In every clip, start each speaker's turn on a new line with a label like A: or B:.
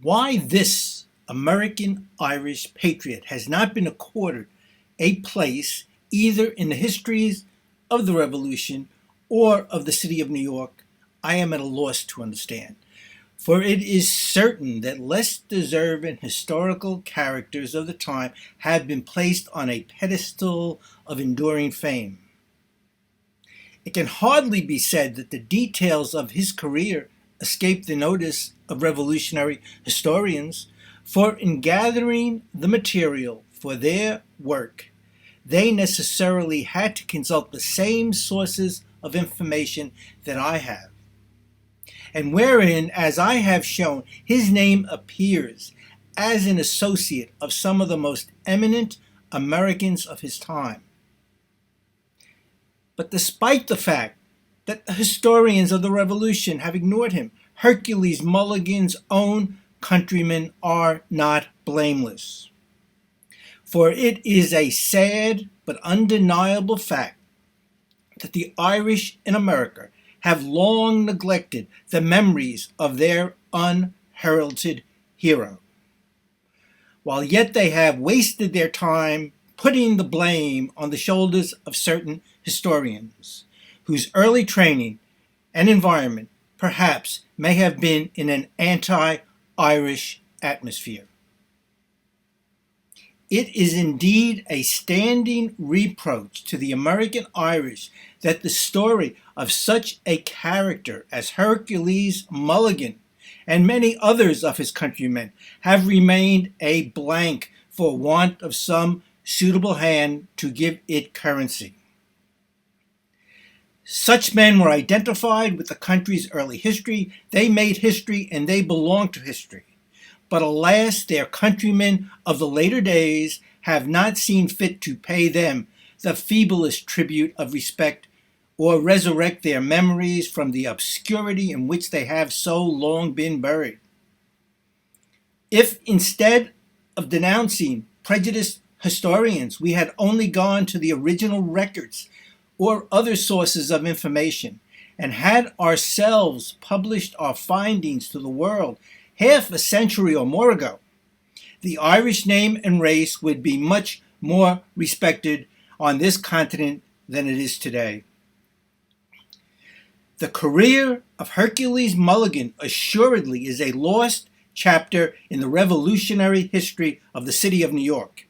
A: Why this American-Irish patriot has not been accorded a place either in the histories of the Revolution or of the city of New York, I am at a loss to understand. For it is certain that less deserving historical characters of the time have been placed on a pedestal of enduring fame. It can hardly be said that the details of his career escape the notice of revolutionary historians, for in gathering the material for their work, they necessarily had to consult the same sources of information that I have, and wherein, as I have shown, his name appears as an associate of some of the most eminent Americans of his time. But despite the fact that the historians of the Revolution have ignored him, Hercules Mulligan's own countrymen are not blameless. For it is a sad but undeniable fact that the Irish in America have long neglected the memories of their unheralded hero, while yet they have wasted their time putting the blame on the shoulders of certain historians, whose early training and environment perhaps may have been in an anti-Irish atmosphere. It is indeed a standing reproach to the American Irish that the story of such a character as Hercules Mulligan and many others of his countrymen have remained a blank for want of some suitable hand to give it currency. Such men were identified with the country's early history. They made history and they belonged to history. But alas, their countrymen of the later days have not seen fit to pay them the feeblest tribute of respect or resurrect their memories from the obscurity in which they have so long been buried. If instead of denouncing prejudiced historians, we had only gone to the original records or other sources of information and had ourselves published our findings to the world half a century or more ago, the Irish name and race would be much more respected on this continent than it is today. The career of Hercules Mulligan assuredly is a lost chapter in the revolutionary history of the city of New York.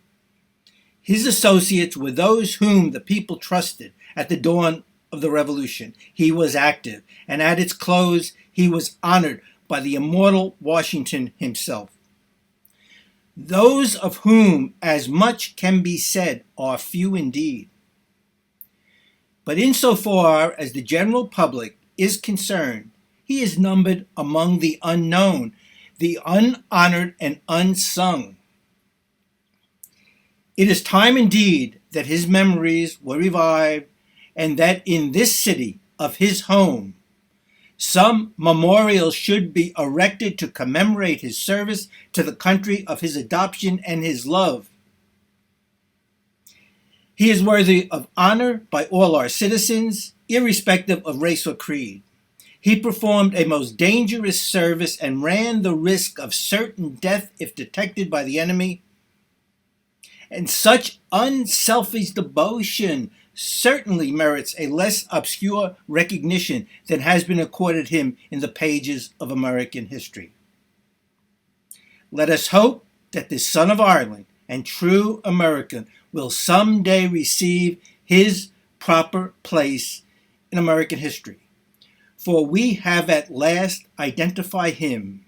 A: His associates were those whom the people trusted at the dawn of the Revolution. He was active, and at its close he was honored by the immortal Washington himself. Those of whom as much can be said are few indeed. But insofar as the general public is concerned, he is numbered among the unknown, the unhonored and unsung. It is time indeed that his memories were revived, and that in this city of his home, some memorial should be erected to commemorate his service to the country of his adoption and his love. He is worthy of honor by all our citizens, irrespective of race or creed. He performed a most dangerous service and ran the risk of certain death if detected by the enemy. And such unselfish devotion certainly merits a less obscure recognition than has been accorded him in the pages of American history. Let us hope that this son of Ireland and true American will someday receive his proper place in American history, for we have at last identified him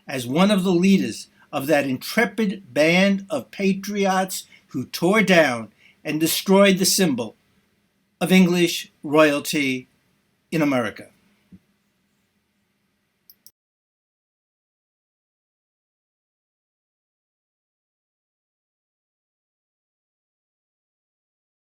A: as one of the leaders of that intrepid band of patriots who tore down and destroyed the symbol of English royalty in America.